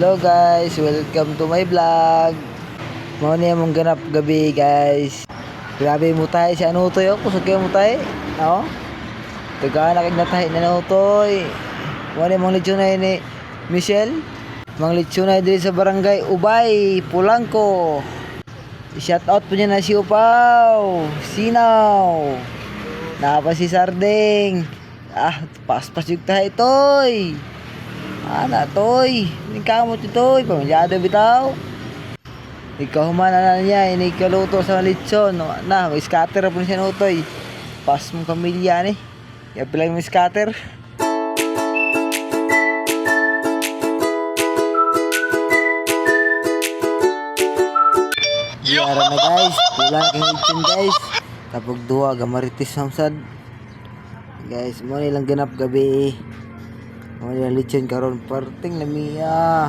Hello guys, welcome to my vlog. Mao niya mong ganap gabi guys. Grabe mo tayo si Anutoy ako, kusog kayo mo tayo. Oo? Taga nakig na tayo na Anutoy. Mao niya mong lechonay ni Michelle. Mang lechonay diri sa barangay Ubay, Pulangko. I-shout out po niya na si Upaw, Sinaw. Napa si Sarding. Paspas yung tayo toy. Ana toy, hindi ka mo toy, pamilyado bitaw. Ikaw humana na niya, ini kaluto sa lechon. May scatter po siya no toy. Pas mong pamilya ni. Kaya pala yung scatter. Yara na guys, pula na kang lechon guys. Tapos duwa, gamaritis samsad. Guys, mo nilang ganap gabi. Mo nilang lechon karon parting lamiya.